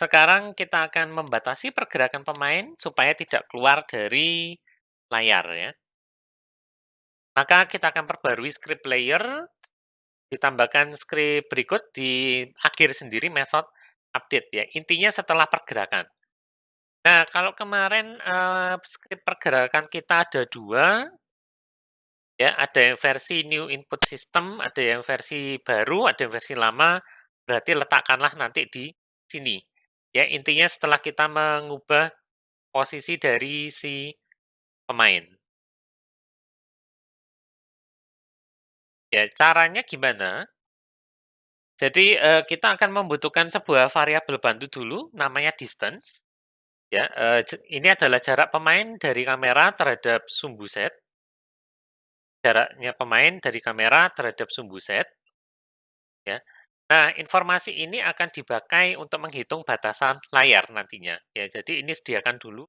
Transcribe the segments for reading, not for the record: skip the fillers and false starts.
Sekarang kita akan membatasi pergerakan pemain supaya tidak keluar dari layar ya. Maka kita akan perbarui script layer, ditambahkan script berikut di akhir sendiri method update ya. Intinya setelah pergerakan. Nah, kalau kemarin script pergerakan kita ada 2, ya, ada yang versi new input system, ada yang versi baru, ada yang versi lama, berarti letakkanlah nanti di sini. Ya, intinya setelah kita mengubah posisi dari si pemain. Ya, caranya gimana? Jadi, kita akan membutuhkan sebuah variabel bantu dulu, namanya distance. Ya, ini adalah jarak pemain dari kamera terhadap sumbu set. Jaraknya pemain dari kamera terhadap sumbu set. Ya. Nah, informasi ini akan dipakai untuk menghitung batasan layar nantinya. Ya, jadi ini sediakan dulu.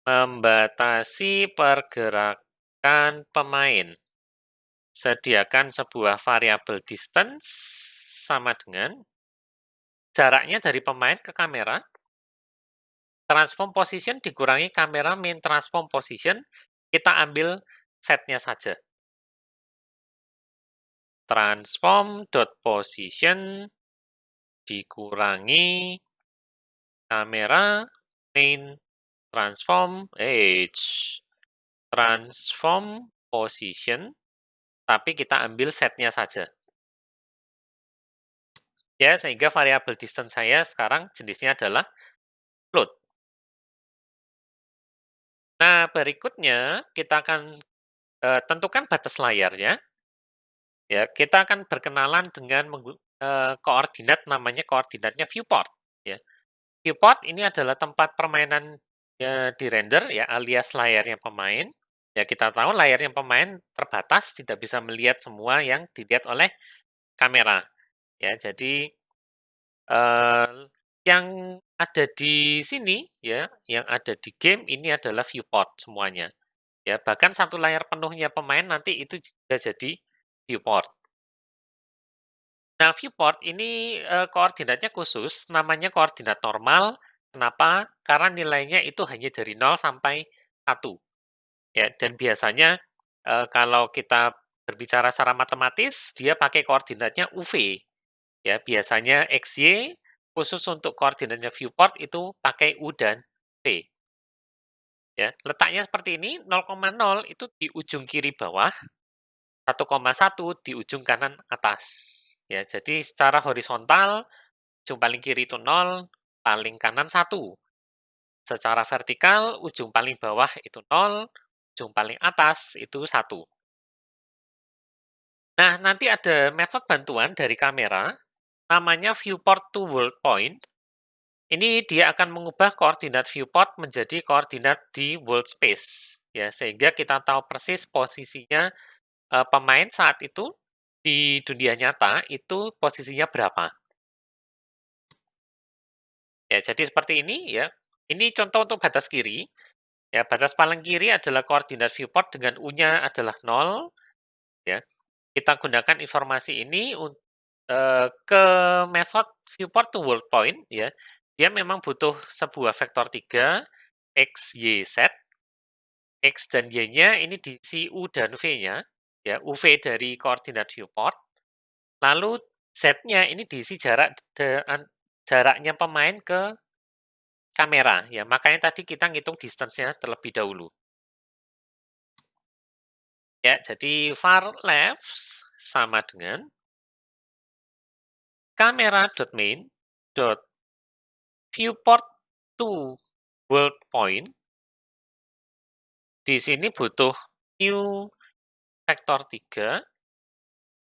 Membatasi pergerakan pemain. Sediakan sebuah variabel distance sama dengan jaraknya dari pemain ke kamera, transform position dikurangi kamera main transform position, kita ambil setnya saja. Transform dot position dikurangi kamera main transform transform position, tapi kita ambil setnya saja. Ya, sehingga variabel distance saya sekarang jenisnya adalah float. Nah, berikutnya kita akan tentukan batas layarnya. Ya, kita akan berkenalan dengan koordinat namanya koordinatnya viewport. Ya. Viewport ini adalah tempat permainan di render ya alias layarnya pemain. Ya, kita tahu layarnya pemain terbatas, tidak bisa melihat semua yang dilihat oleh kamera. Ya, jadi eh, yang ada di sini ya, yang ada di game ini adalah viewport semuanya. Ya, bahkan satu layar penuhnya pemain nanti itu juga jadi viewport. Nah, viewport ini koordinatnya khusus, namanya koordinat normal. Kenapa? Karena nilainya itu hanya dari 0 sampai 1. Ya, dan biasanya kalau kita berbicara secara matematis, dia pakai koordinatnya UV. Ya, biasanya XY khusus untuk koordinatnya viewport itu pakai U dan V. Ya, letaknya seperti ini, 0,0 itu di ujung kiri bawah, 1,1 di ujung kanan atas. Ya, jadi secara horizontal, ujung paling kiri itu 0, paling kanan 1. Secara vertikal, ujung paling bawah itu 0, ujung paling atas itu 1. Nah, nanti ada method bantuan dari kamera, namanya viewport to world point. Ini dia akan mengubah koordinat viewport menjadi koordinat di world space. Ya, sehingga kita tahu persis posisinya pemain saat itu di dunia nyata itu posisinya berapa. Ya, jadi seperti ini ya. Ini contoh untuk batas kiri. Ya, batas paling kiri adalah koordinat viewport dengan U-nya adalah 0. Ya. Kita gunakan informasi ini ke method viewport to world point. Ya. Dia memang butuh sebuah vektor 3, X, Y, Z. X dan Y-nya ini diisi U dan V-nya. Ya, UV dari koordinat viewport. Lalu Z-nya ini diisi jaraknya pemain ke kamera. Ya, makanya tadi kita ngitung distance-nya terlebih dahulu. Ya, jadi var left sama dengan kamera.main.viewport to world point. Di sini butuh new vektor 3,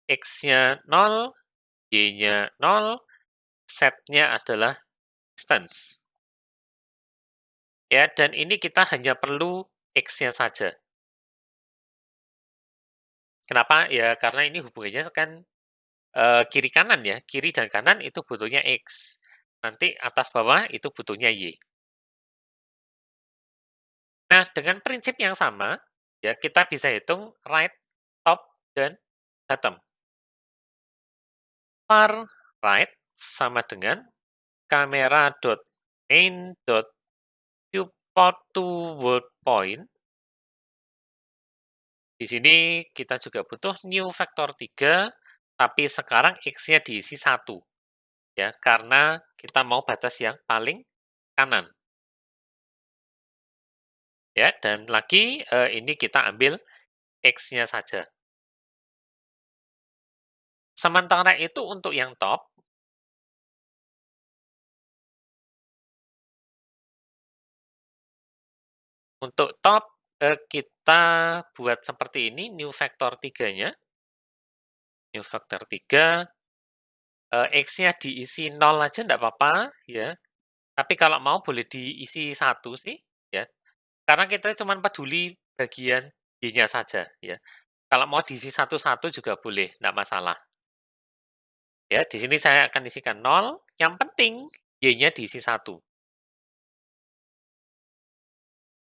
X-nya 0, Y-nya 0, Z-nya adalah distance. Ya, dan ini kita hanya perlu X-nya saja. Kenapa? Ya, karena ini hubungannya kan kiri kanan ya, kiri dan kanan itu butuhnya X. Nanti atas bawah itu butuhnya Y. Nah, dengan prinsip yang sama, ya kita bisa hitung right, top, dan bottom. Var right sama dengan camera.main.viewport to world point. Di sini kita juga butuh new vector 3, tapi sekarang X-nya diisi 1. Ya, karena kita mau batas yang paling kanan. Ya, dan lagi ini kita ambil X-nya saja. Sementara itu untuk yang top, kita buat seperti ini, new vector 3-nya. New vector 3, X-nya diisi 0 aja enggak apa-apa, ya. Tapi kalau mau boleh diisi 1 sih, ya. Karena kita cuma peduli bagian Y-nya saja, ya. Kalau mau diisi satu-satu juga boleh, enggak masalah. Ya, di sini saya akan isikan 0, yang penting Y-nya diisi 1.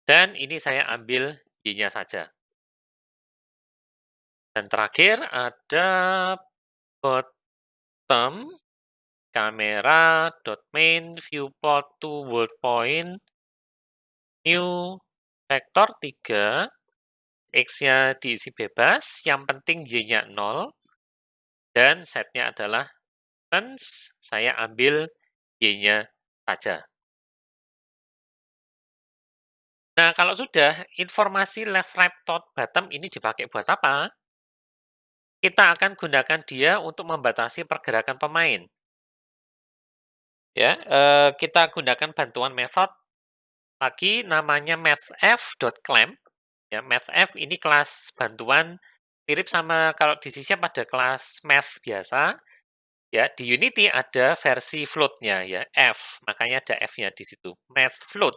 Dan ini saya ambil Y-nya saja. Dan terakhir ada bottom camera.main viewport to world point new vector 3, X-nya diisi bebas, yang penting Y-nya 0, dan setnya adalah turns, saya ambil Y-nya saja. Nah, kalau sudah, informasi left, right, top, bottom ini dipakai buat apa? Kita akan gunakan dia untuk membatasi pergerakan pemain. Ya, kita gunakan bantuan method lagi namanya mathf.clamp. Ya, mathf ini kelas bantuan mirip sama kalau di C# ada kelas math biasa. Ya, di Unity ada versi float-nya ya, F, makanya ada F-nya di situ. Math float.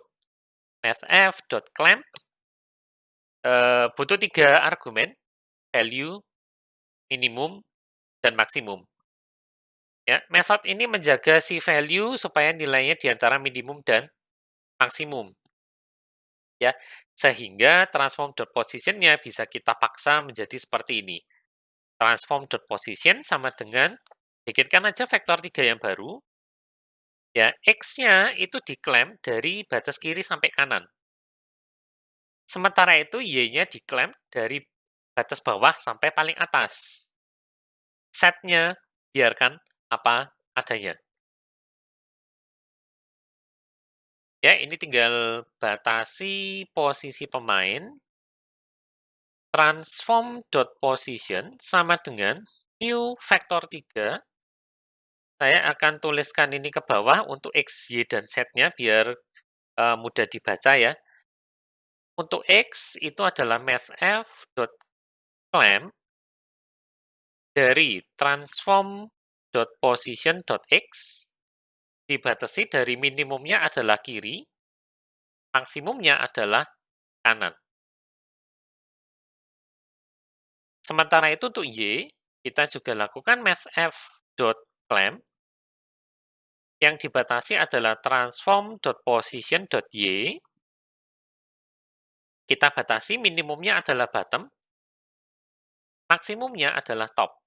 Mathf.clamp butuh 3 argumen, value, minimum, dan maksimum. Ya, method ini menjaga si value supaya nilainya di antara minimum dan maksimum. Ya, sehingga transform.position-nya bisa kita paksa menjadi seperti ini. Transform.position sama dengan, bikinkan aja vektor 3 yang baru, ya, X-nya itu di-clamp dari batas kiri sampai kanan. Sementara itu, Y-nya di-clamp dari batas bawah sampai paling atas. Set-nya biarkan apa adanya. Ya, ini tinggal batasi posisi pemain. Transform.position sama dengan new vector 3. Saya akan tuliskan ini ke bawah untuk X, Y, dan Z-nya biar mudah dibaca ya. Untuk X itu adalah mathf.clamp dari transform.position.x dibatasi dari minimumnya adalah kiri, maksimumnya adalah kanan. Sementara itu untuk Y, kita juga lakukan mathf.clamp yang dibatasi adalah transform.position.y. Kita batasi minimumnya adalah bottom, maksimumnya adalah top.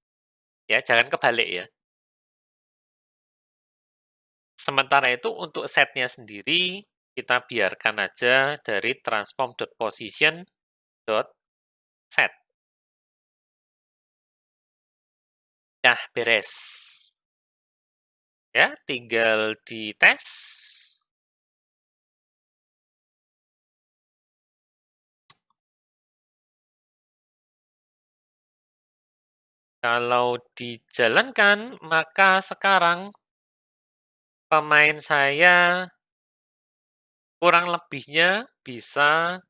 Ya, jangan kebalik ya. Sementara itu untuk setnya sendiri, kita biarkan aja dari transform.position.set. Nah, beres. Ya, tinggal dites. Kalau dijalankan, maka sekarang pemain saya kurang lebihnya bisa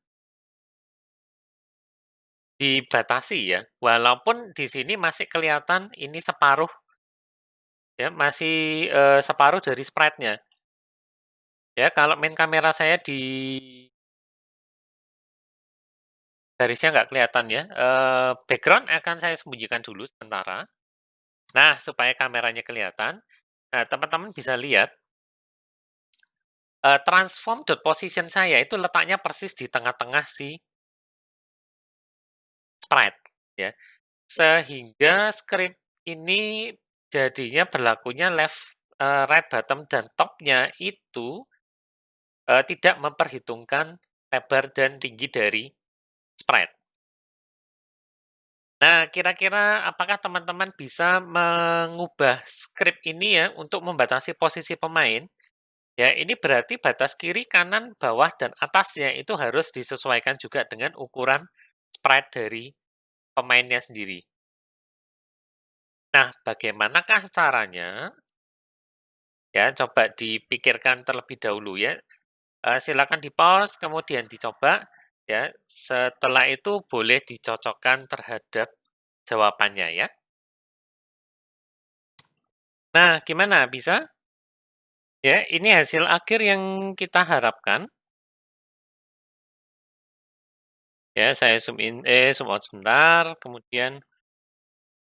dibatasi ya. Walaupun di sini masih kelihatan ini separuh, ya, masih separuh dari sprite-nya. Ya, kalau main kamera saya di garisnya nggak kelihatan ya. Background akan saya sembunyikan dulu sementara. Nah, supaya kameranya kelihatan, nah teman-teman bisa lihat transform.position saya itu letaknya persis di tengah-tengah si sprite, ya. Sehingga script ini jadinya berlakunya right bottom dan top-nya itu, tidak memperhitungkan lebar dan tinggi dari spread. Nah, kira-kira apakah teman-teman bisa mengubah script ini ya untuk membatasi posisi pemain? Ya, ini berarti batas kiri, kanan, bawah, dan atasnya itu harus disesuaikan juga dengan ukuran spread dari pemainnya sendiri. Nah, bagaimanakah caranya? Ya, coba dipikirkan terlebih dahulu ya. Silakan di-pause, kemudian dicoba. Ya, setelah itu boleh dicocokkan terhadap jawabannya ya. Nah, gimana? Bisa? Ya, ini hasil akhir yang kita harapkan. Ya, saya zoom out sebentar, kemudian,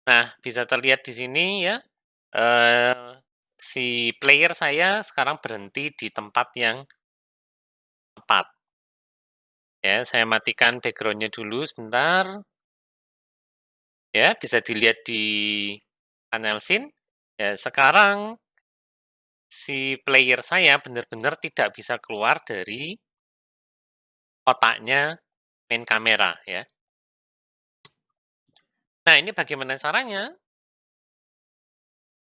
nah, bisa terlihat di sini ya, si player saya sekarang berhenti di tempat yang tepat. Ya, saya matikan background-nya dulu sebentar. Ya, bisa dilihat di panel scene. Ya, sekarang si player saya benar-benar tidak bisa keluar dari kotaknya main kamera ya. Nah, ini bagaimana caranya?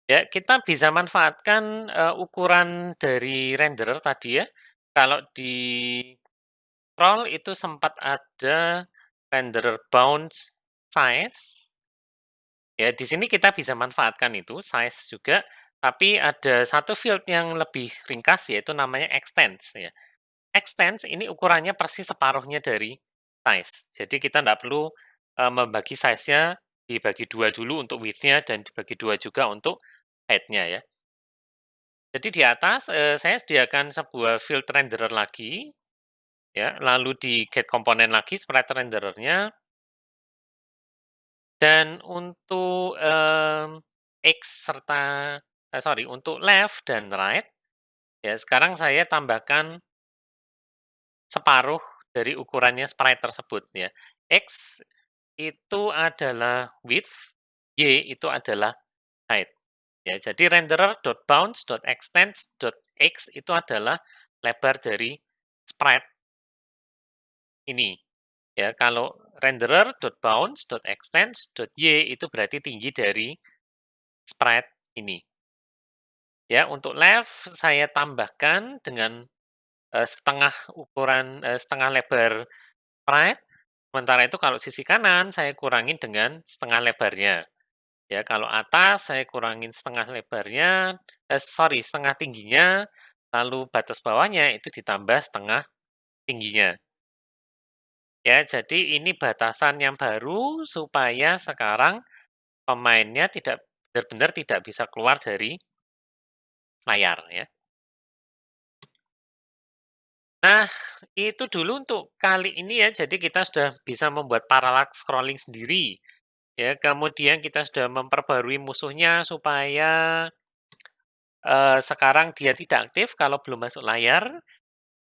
Ya, kita bisa manfaatkan, ukuran dari renderer tadi ya. Kalau di scroll itu sempat ada renderer bounce size. Ya, di sini kita bisa manfaatkan itu, size juga, tapi ada satu field yang lebih ringkas, yaitu namanya extends, ya. Extends ini ukurannya persis separuhnya dari size. Jadi kita tidak perlu membagi size-nya dibagi dua dulu untuk width-nya dan dibagi dua juga untuk height-nya ya. Jadi di atas saya sediakan sebuah field renderer lagi, ya, lalu di get komponen lagi sprite renderernya. Dan untuk, X serta sorry, untuk left dan right, ya sekarang saya tambahkan separuh dari ukurannya sprite tersebut ya. X itu adalah width, Y itu adalah height. Ya, jadi renderer.bounce.extends.x itu adalah lebar dari sprite ini. Ya, kalau renderer.bounce.extends.y itu berarti tinggi dari sprite ini. Ya, untuk left saya tambahkan dengan setengah ukuran setengah lebar sprite. Sementara itu kalau sisi kanan saya kurangin dengan setengah lebarnya. Ya, kalau atas saya kurangin setengah lebarnya, sorry, setengah tingginya, lalu batas bawahnya itu ditambah setengah tingginya. Ya, jadi ini batasan yang baru supaya sekarang pemainnya tidak benar-benar tidak bisa keluar dari layar ya. Nah, itu dulu untuk kali ini ya. Jadi kita sudah bisa membuat parallax scrolling sendiri. Ya, kemudian kita sudah memperbarui musuhnya supaya sekarang dia tidak aktif kalau belum masuk layar,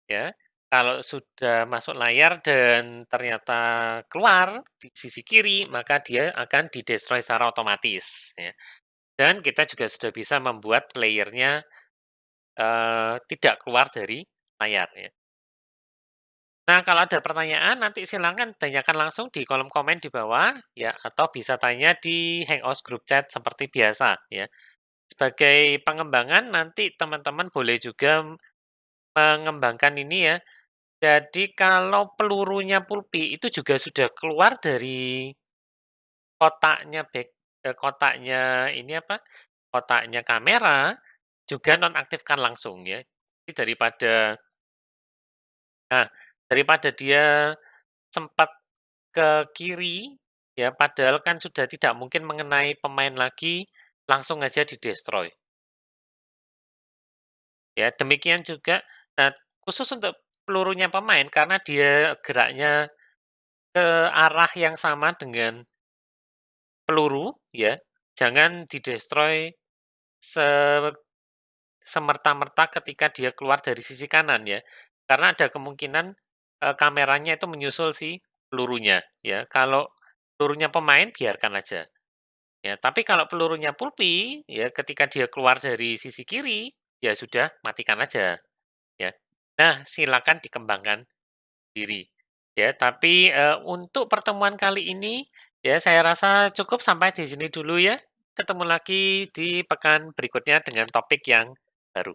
ya. Kalau sudah masuk layar dan ternyata keluar di sisi kiri, maka dia akan di-destroy secara otomatis, ya. Dan kita juga sudah bisa membuat player-nya, tidak keluar dari layar, ya. Nah, kalau ada pertanyaan nanti silakan tanyakan langsung di kolom komen di bawah, ya, atau bisa tanya di Hangouts grup chat seperti biasa, ya. Sebagai pengembangan nanti teman-teman boleh juga mengembangkan ini ya. Jadi kalau pelurunya Pulpi itu juga sudah keluar dari kotaknya kotaknya ini apa, kotaknya kamera, juga nonaktifkan langsung ya. Jadi nah, daripada dia sempat ke kiri, ya padahal kan sudah tidak mungkin mengenai pemain lagi, langsung aja di-destroy. Ya, demikian juga khusus untuk pelurunya pemain karena dia geraknya ke arah yang sama dengan peluru ya, jangan di-destroy se semerta-merta ketika dia keluar dari sisi kanan ya. Karena ada kemungkinan, kameranya itu menyusul si pelurunya ya. Kalau pelurunya pemain biarkan aja Ya, tapi kalau pelurunya pulpi, ya ketika dia keluar dari sisi kiri, ya sudah matikan aja, ya. Nah, silakan dikembangkan diri. Ya, tapi, untuk pertemuan kali ini, ya saya rasa cukup sampai di sini dulu ya. Ketemu lagi di pekan berikutnya dengan topik yang baru.